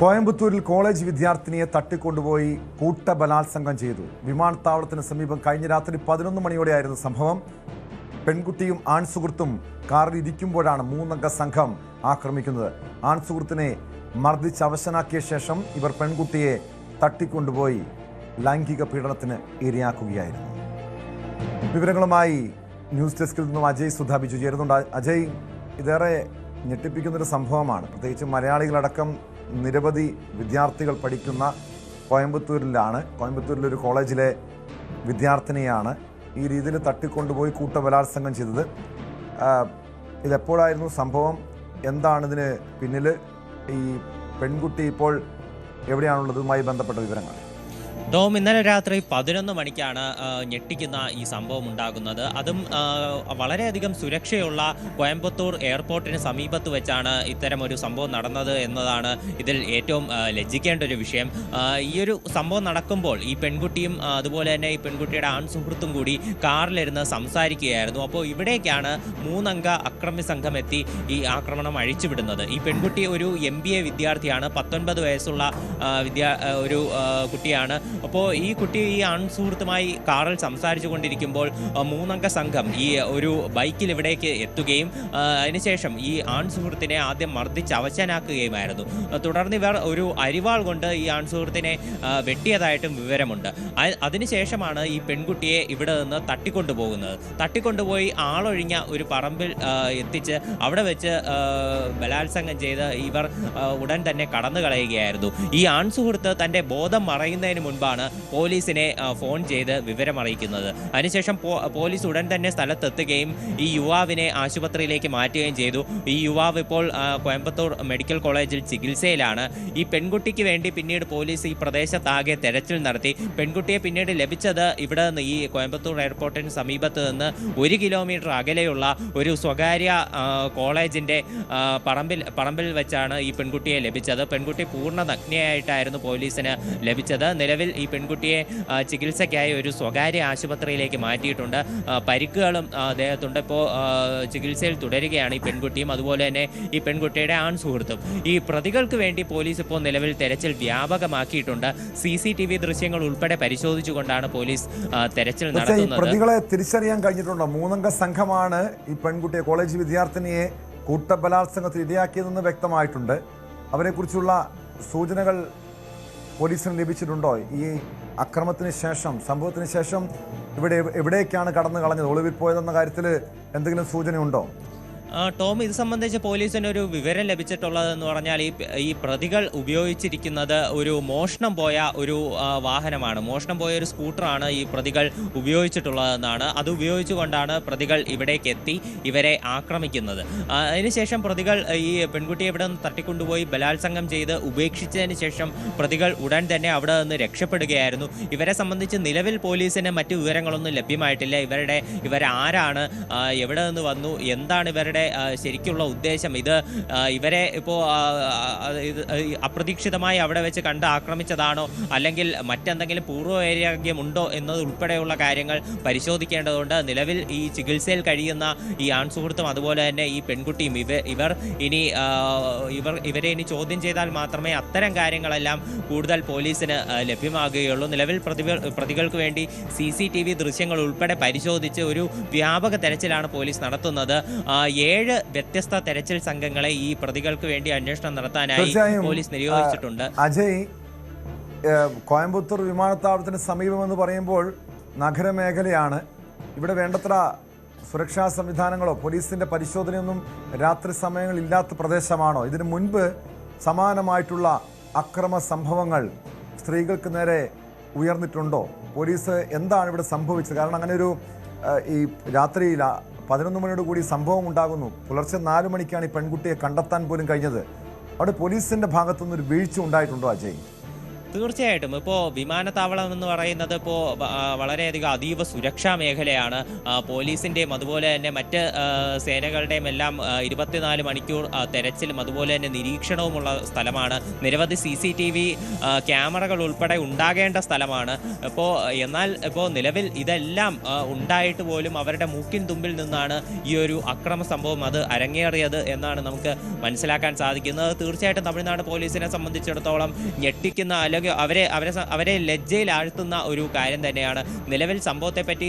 കോയമ്പത്തൂരിൽ കോളേജ് വിദ്യാർത്ഥിനിയെ തട്ടിക്കൊണ്ടുപോയി കൂട്ടബലാത്സംഗം ചെയ്തു. വിമാനത്താവളത്തിന് സമീപം കഴിഞ്ഞ രാത്രി 11 മണിയോടെയായിരുന്നു സംഭവം. പെൺകുട്ടിയും ആൺസുഹൃത്തും കാറിൽ ഇരിക്കുമ്പോഴാണ് മൂന്നംഗ സംഘം ആക്രമിക്കുന്നത്. ആൺസുഹൃത്തിനെ മർദ്ദിച്ച് അവശനാക്കിയ ശേഷം ഇവർ പെൺകുട്ടിയെ തട്ടിക്കൊണ്ടുപോയി ലൈംഗിക പീഡനത്തിന് ഇരയാക്കുകയായിരുന്നു. വിവരങ്ങളുമായി ന്യൂസ് ഡെസ്കിൽ നിന്നും അജയ് സുധാ ബിജു ചേരുന്നുണ്ട്. അജയ്, ഇതേറെ ഞെട്ടിപ്പിക്കുന്നൊരു സംഭവമാണ്. പ്രത്യേകിച്ച് മലയാളികളടക്കം നിരവധി വിദ്യാർത്ഥികൾ പഠിക്കുന്ന കോയമ്പത്തൂരിലൊരു കോളേജിലെ വിദ്യാർത്ഥിനിയാണ് ഈ രീതിയിൽ തട്ടിക്കൊണ്ടുപോയി കൂട്ടബലാത്സംഗം ചെയ്തത്. ഇതെപ്പോഴായിരുന്നു സംഭവം? എന്താണ് ഇതിന് പിന്നിൽ? ഈ പെൺകുട്ടി ഇപ്പോൾ എവിടെയാണുള്ളതുമായി ബന്ധപ്പെട്ട വിവരങ്ങൾ? ടോം, ഇന്നലെ രാത്രി 11 മണിക്കാണ് ഞെട്ടിക്കുന്ന ഈ സംഭവം ഉണ്ടാകുന്നത്. അതും വളരെയധികം സുരക്ഷയുള്ള കോയമ്പത്തൂർ എയർപോർട്ടിന് സമീപത്ത് വെച്ചാണ് ഇത്തരമൊരു സംഭവം നടന്നത് എന്നതാണ് ഇതിൽ ഏറ്റവും ലജ്ജിക്കേണ്ട ഒരു വിഷയം. ഈ ഒരു സംഭവം നടക്കുമ്പോൾ ഈ പെൺകുട്ടിയും അതുപോലെ തന്നെ ഈ പെൺകുട്ടിയുടെ ആൺസുഹൃത്തും കൂടി കാറിലിരുന്ന് സംസാരിക്കുകയായിരുന്നു. അപ്പോൾ ഇവിടേക്കാണ് മൂന്നംഗ അക്രമി സംഘം എത്തി ഈ ആക്രമണം അഴിച്ചുവിടുന്നത്. ഈ പെൺകുട്ടി ഒരു MBA വിദ്യാർത്ഥിയാണ്, 19 വയസ്സുള്ള ഒരു കുട്ടിയാണ്. അപ്പോൾ ഈ കുട്ടി ഈ ആൺസുഹൃത്തുമായി കാറിൽ സംസാരിച്ചു കൊണ്ടിരിക്കുമ്പോൾ മൂന്നംഗ സംഘം ഈ ഒരു ബൈക്കിൽ ഇവിടേക്ക് എത്തുകയും അതിനുശേഷം ഈ ആൺസുഹൃത്തിനെ ആദ്യം മർദ്ദിച്ച് അവശനാക്കുകയുമായിരുന്നു. തുടർന്ന് ഇവർ ഒരു അരിവാൾ കൊണ്ട് ഈ ആൺസുഹൃത്തിനെ വെട്ടിയതായിട്ടും വിവരമുണ്ട്. അതിനുശേഷമാണ് ഈ പെൺകുട്ടിയെ ഇവിടെ നിന്ന് തട്ടിക്കൊണ്ടുപോയി ആളൊഴിഞ്ഞ ഒരു പറമ്പിൽ എത്തിച്ച് അവിടെ വെച്ച് ബലാത്സംഗം ചെയ്ത് ഇവർ ഉടൻ തന്നെ കടന്നു കളയുകയായിരുന്നു. ഈ ആൺസുഹൃത്ത് തൻ്റെ ബോധം മറയുന്നതിന് മുൻപാണ് പോലീസിനെ ഫോൺ ചെയ്ത് വിവരമറിയിക്കുന്നത്. അതിനുശേഷം പോലീസ് ഉടൻ തന്നെ സ്ഥലത്തെത്തുകയും ഈ യുവാവിനെ ആശുപത്രിയിലേക്ക് മാറ്റുകയും ചെയ്തു. ഈ യുവാവ് ഇപ്പോൾ കോയമ്പത്തൂർ മെഡിക്കൽ കോളേജിൽ ചികിത്സയിലാണ്. ഈ പെൺകുട്ടിക്ക് വേണ്ടി പിന്നീട് പോലീസ് ഈ പ്രദേശത്താകെ തെരച്ചിൽ നടത്തി. പെൺകുട്ടിയെ പിന്നീട് ലഭിച്ചത് ഇവിടെ നിന്ന് ഈ കോയമ്പത്തൂർ എയർപോർട്ടിന് സമീപത്ത് നിന്ന് 1 കിലോമീറ്റർ അകലെയുള്ള ഒരു സ്വകാര്യ കോളേജിൻ്റെ പറമ്പിൽ വെച്ചാണ് ഈ പെൺകുട്ടിയെ ലഭിച്ചത്. പെൺകുട്ടി പൂർണ്ണ നഗ്നയായിട്ടായിരുന്നു പോലീസിന് ലഭിച്ചത്. നിലവിൽ ഈ പെൺകുട്ടിയെ ചികിത്സയ്ക്കായി ഒരു സ്വകാര്യ ആശുപത്രിയിലേക്ക് മാറ്റിയിട്ടുണ്ട്. പരിക്കുകളും അദ്ദേഹത്തുണ്ട്. ഇപ്പോൾ ചികിത്സയിൽ തുടരുകയാണ് ഈ പെൺകുട്ടിയും അതുപോലെ തന്നെ ഈ പെൺകുട്ടിയുടെ ആൺസുഹൃത്തും. ഈ പ്രതികൾക്ക് വേണ്ടി പോലീസ് ഇപ്പോൾ നിലവിൽ തെരച്ചിൽ വ്യാപകമാക്കിയിട്ടുണ്ട്. CCTV ദൃശ്യങ്ങൾ ഉൾപ്പെടെ പരിശോധിച്ചുകൊണ്ടാണ് പോലീസ് തെരച്ചിൽ നടത്തുന്നത്. പ്രതികളെ തിരിച്ചറിയാൻ കഴിഞ്ഞിട്ടുണ്ടോ? മൂന്നംഗ സംഘമാണ് ഈ പെൺകുട്ടിയെ, കോളേജ് വിദ്യാർത്ഥിനിയെ കൂട്ടബലാത്സംഗത്തിൽ ഇരയാക്കിയതെന്ന് വ്യക്തമായിട്ടുണ്ട്. അവരെക്കുറിച്ചുള്ള സൂചനകൾ പോലീസിന് ലഭിച്ചിട്ടുണ്ടോ? ഈ അക്രമത്തിന് ശേഷം, സംഭവത്തിന് ശേഷം എവിടേക്കാണ് കടന്നു കളഞ്ഞത്, ഒളിവിൽ പോയതെന്ന കാര്യത്തിൽ എന്തെങ്കിലും സൂചനയുണ്ടോ? ടോം, ഇത് സംബന്ധിച്ച് പോലീസിന് ഒരു വിവരം ലഭിച്ചിട്ടുള്ളതെന്ന് പറഞ്ഞാൽ ഈ പ്രതികൾ ഉപയോഗിച്ചിരിക്കുന്നത് ഒരു മോഷണം പോയ ഒരു വാഹനമാണ്, മോഷണം പോയ ഒരു സ്കൂട്ടറാണ് ഈ പ്രതികൾ ഉപയോഗിച്ചിട്ടുള്ളതെന്നാണ്. അത് ഉപയോഗിച്ചുകൊണ്ടാണ് പ്രതികൾ ഇവിടേക്ക് എത്തി ഇവരെ ആക്രമിക്കുന്നത്. അതിനുശേഷം പ്രതികൾ ഈ പെൺകുട്ടിയെ ഇവിടെ നിന്ന് തട്ടിക്കൊണ്ടുപോയി ബലാത്സംഗം ചെയ്ത് ഉപേക്ഷിച്ചതിന് ശേഷം പ്രതികൾ ഉടൻ തന്നെ അവിടെ നിന്ന് രക്ഷപ്പെടുകയായിരുന്നു. ഇവരെ സംബന്ധിച്ച് നിലവിൽ പോലീസിന് മറ്റു വിവരങ്ങളൊന്നും ലഭ്യമായിട്ടില്ല. ഇവരാരാണ്, എവിടെ നിന്ന് വന്നു, എന്താണ് ഇവരുടെ ശരിക്കുള്ള ഉദ്ദേശം, ഇവരെ ഇപ്പോൾ അപ്രതീക്ഷിതമായി അവിടെ വെച്ച് കണ്ട് ആക്രമിച്ചതാണോ അല്ലെങ്കിൽ മറ്റെന്തെങ്കിലും പൂർവ്വവൈരാഗ്യമുണ്ടോ എന്നത് ഉൾപ്പെടെയുള്ള കാര്യങ്ങൾ പരിശോധിക്കേണ്ടതുണ്ട്. നിലവിൽ ഈ ചികിത്സയിൽ കഴിയുന്ന ഈ ആൺസുഹൃത്തും അതുപോലെ തന്നെ ഈ പെൺകുട്ടിയും ഇവരെ ഇനി ചോദ്യം ചെയ്താൽ മാത്രമേ അത്തരം കാര്യങ്ങളെല്ലാം കൂടുതൽ പോലീസിന് ലഭ്യമാകുകയുള്ളൂ. നിലവിൽ പ്രതികൾക്ക് വേണ്ടി CCTV ദൃശ്യങ്ങൾ ഉൾപ്പെടെ പരിശോധിച്ച് ഒരു വ്യാപക തെരച്ചിലാണ് പോലീസ് നടത്തുന്നത്. 7 വ്യത്യസ്ത തെരച്ചിൽ സംഘങ്ങളെ ഈ പ്രതികൾക്ക് വേണ്ടി അന്വേഷണം നടത്താനായി പോലീസ് നിയോഗിച്ചിട്ടുണ്ട്. അജയ്, കോയമ്പത്തൂർ വിമാനത്താവളത്തിന് സമീപമെന്ന് പറയുമ്പോൾ നഗരമേഖലയാണ്. ഇവിടെ വേണ്ടത്ര സുരക്ഷാ സംവിധാനങ്ങളോ പോലീസിന്റെ പരിശോധനയൊന്നും രാത്രി സമയങ്ങളിൽ ഇല്ലാത്ത പ്രദേശമാണോ? ഇതിനു മുൻപ് സമാനമായിട്ടുള്ള അക്രമ സംഭവങ്ങൾ സ്ത്രീകൾക്ക് നേരെ ഉയർന്നിട്ടുണ്ടോ? പോലീസ് എന്താണ് ഇവിടെ സംഭവിച്ചത്? കാരണം അങ്ങനെ ഒരു ഈ രാത്രിയിൽ 11 മണിയോട് കൂടി സംഭവം ഉണ്ടാകുന്നു. പുലർച്ചെ 4 മണിക്കാണ് ഈ പെൺകുട്ടിയെ കണ്ടെത്താൻ പോലും കഴിഞ്ഞത്. അവിടെ പോലീസിന്റെ ഭാഗത്തുനിന്നൊരു വീഴ്ച ഉണ്ടായിട്ടുണ്ടോ അജയ്? തീർച്ചയായിട്ടും ഇപ്പോൾ വിമാനത്താവളം എന്ന് പറയുന്നത് ഇപ്പോൾ വളരെയധികം അതീവ സുരക്ഷാ മേഖലയാണ്. പോലീസിൻ്റെയും അതുപോലെ തന്നെ മറ്റ് സേനകളുടെയും എല്ലാം 24 മണിക്കൂർ തെരച്ചിലും അതുപോലെ തന്നെ നിരീക്ഷണവുമുള്ള സ്ഥലമാണ്. നിരവധി CCTV ക്യാമറകൾ ഉൾപ്പെടെ ഉണ്ടാകേണ്ട സ്ഥലമാണ്. എന്നാൽ നിലവിൽ ഇതെല്ലാം ഉണ്ടായിട്ട് പോലും അവരുടെ മൂക്കിൻ തുമ്പിൽ നിന്നാണ് ഈ ഒരു അക്രമ സംഭവം അത് അരങ്ങേറിയത് എന്നാണ് നമുക്ക് മനസ്സിലാക്കാൻ സാധിക്കുന്നത്. തീർച്ചയായിട്ടും തമിഴ്നാട് പോലീസിനെ സംബന്ധിച്ചിടത്തോളം ഞെട്ടിക്കുന്ന അല്ലെങ്കിൽ അവരെ ലജ്ജയിൽ ആഴ്ത്തുന്ന ഒരു കാര്യം തന്നെയാണ്. നിലവിൽ സംഭവത്തെപ്പറ്റി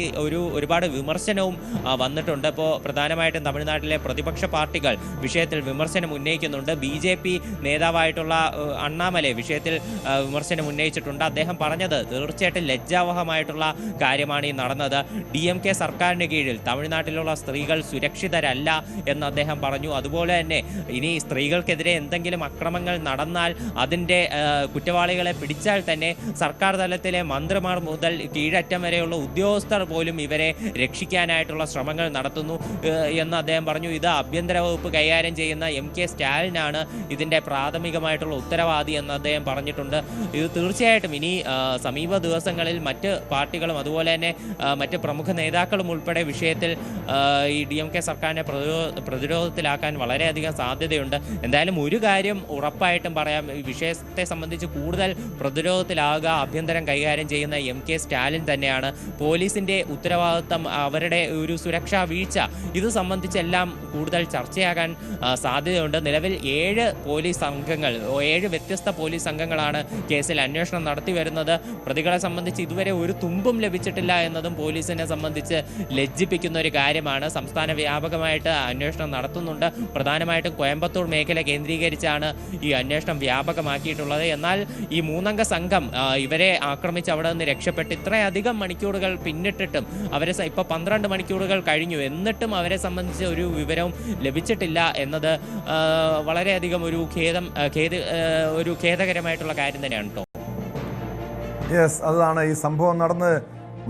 ഒരുപാട് വിമർശനവും വന്നിട്ടുണ്ട്. പ്രധാനമായിട്ടും തമിഴ്നാട്ടിലെ പ്രതിപക്ഷ പാർട്ടികൾ വിഷയത്തിൽ വിമർശനം ഉന്നയിക്കുന്നുണ്ട്. BJP നേതാവായിട്ടുള്ള അണ്ണാമലൈ വിഷയത്തിൽ വിമർശനം ഉന്നയിച്ചിട്ടുണ്ട്. അദ്ദേഹം പറഞ്ഞത് തീർച്ചയായിട്ടും ലജ്ജാവഹമായിട്ടുള്ള കാര്യമാണ് ഈ നടന്നത്. DMK സർക്കാരിന് കീഴിൽ തമിഴ്നാട്ടിലുള്ള സ്ത്രീകൾ സുരക്ഷിതരല്ല എന്ന് അദ്ദേഹം പറഞ്ഞു. അതുപോലെ തന്നെ ഇനി സ്ത്രീകൾക്കെതിരെ എന്തെങ്കിലും അക്രമങ്ങൾ നടന്നാൽ അതിൻ്റെ കുറ്റവാളികളെ പിടിച്ചാൽ തന്നെ സർക്കാർ തലത്തിലെ മന്ത്രിമാർ മുതൽ കീഴറ്റം വരെയുള്ള ഉദ്യോഗസ്ഥർ പോലും ഇവരെ രക്ഷിക്കാനായിട്ടുള്ള ശ്രമങ്ങൾ നടത്തുന്നു എന്ന് അദ്ദേഹം പറഞ്ഞു. ഇത് ആഭ്യന്തര വകുപ്പ് കൈകാര്യം ചെയ്യുന്ന MK സ്റ്റാലിനാണ് ഇതിൻ്റെ പ്രാഥമികമായിട്ടുള്ള ഉത്തരവാദി എന്ന് അദ്ദേഹം പറഞ്ഞിട്ടുണ്ട്. ഇത് തീർച്ചയായിട്ടും ഇനി സമീപ ദിവസങ്ങളിൽ മറ്റ് പാർട്ടികളും അതുപോലെ തന്നെ മറ്റ് പ്രമുഖ നേതാക്കളും ഉൾപ്പെടെ വിഷയത്തിൽ ഈ DMK സർക്കാരിനെ പ്രതിരോധത്തിലാക്കാൻ വളരെയധികം സാധ്യതയുണ്ട്. എന്തായാലും ഒരു കാര്യം ഉറപ്പായിട്ടും പറയാം, ഈ വിഷയത്തെ സംബന്ധിച്ച് കൂടുതൽ പ്രതിരോധത്തിലാകുക ആഭ്യന്തരം കൈകാര്യം ചെയ്യുന്ന MK സ്റ്റാലിൻ തന്നെയാണ്. പോലീസിൻ്റെ ഉത്തരവാദിത്തം, അവരുടെ ഒരു സുരക്ഷാ വീഴ്ച, ഇത് സംബന്ധിച്ചെല്ലാം കൂടുതൽ ചർച്ചയാകാൻ സാധ്യതയുണ്ട്. നിലവിൽ 7 വ്യത്യസ്ത പോലീസ് സംഘങ്ങളാണ് കേസിൽ അന്വേഷണം നടത്തി വരുന്നത്. പ്രതികളെ സംബന്ധിച്ച് ഇതുവരെ ഒരു തുമ്പും ലഭിച്ചിട്ടില്ല എന്നതും പോലീസിനെ സംബന്ധിച്ച് ലജ്ജിപ്പിക്കുന്ന ഒരു കാര്യമാണ്. സംസ്ഥാന വ്യാപകമായിട്ട് അന്വേഷണം നടത്തുന്നുണ്ട്. പ്രധാനമായിട്ടും കോയമ്പത്തൂർ മേഖല കേന്ദ്രീകരിച്ചാണ് ഈ അന്വേഷണം വ്യാപകമാക്കിയിട്ടുള്ളത്. എന്നാൽ ഈ 3 അംഗ സംഘം ഇവരെ ആക്രമിച്ച് അവിടെ നിന്ന് രക്ഷപ്പെട്ട് ഇത്രയധികം മണിക്കൂറുകൾ പിന്നിട്ടിട്ടും ഇപ്പോൾ 12 മണിക്കൂറുകൾ കഴിഞ്ഞു, എന്നിട്ടും അവരെ സംബന്ധിച്ച് ഒരു വിവരവും ലഭിച്ചിട്ടില്ല എന്നത് വളരെയധികം ഒരു ഖേദകരമായിട്ടുള്ള കാര്യം തന്നെയാണ് കേട്ടോ. യെസ്, അതാണ് ഈ സംഭവം നടന്ന്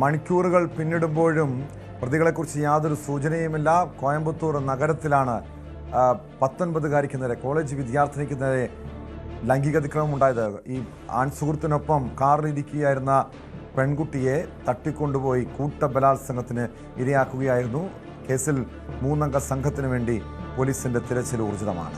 മണിക്കൂറുകൾ പിന്നിടുമ്പോഴും പ്രതികളെക്കുറിച്ച് യാതൊരു സൂചനയുമില്ല. കോയമ്പത്തൂർ നഗരത്തിലാണ് 19കാരിക്ക് നേരെ, കോളേജ് വിദ്യാർത്ഥിനിക്ക് നേരെ ലൈംഗിക അതിക്രമം ഉണ്ടായത്. ഈ ആൺസുഹൃത്തിനൊപ്പം കാറിലിരിക്കുകയായിരുന്ന പെൺകുട്ടിയെ തട്ടിക്കൊണ്ടുപോയി കൂട്ടബലാത്സംഗത്തിന് ഇരയാക്കുകയായിരുന്നു. കേസിൽ 3 അംഗ സംഘത്തിന് വേണ്ടി പോലീസിന്റെ തിരച്ചിൽ ഊർജിതമാണ്.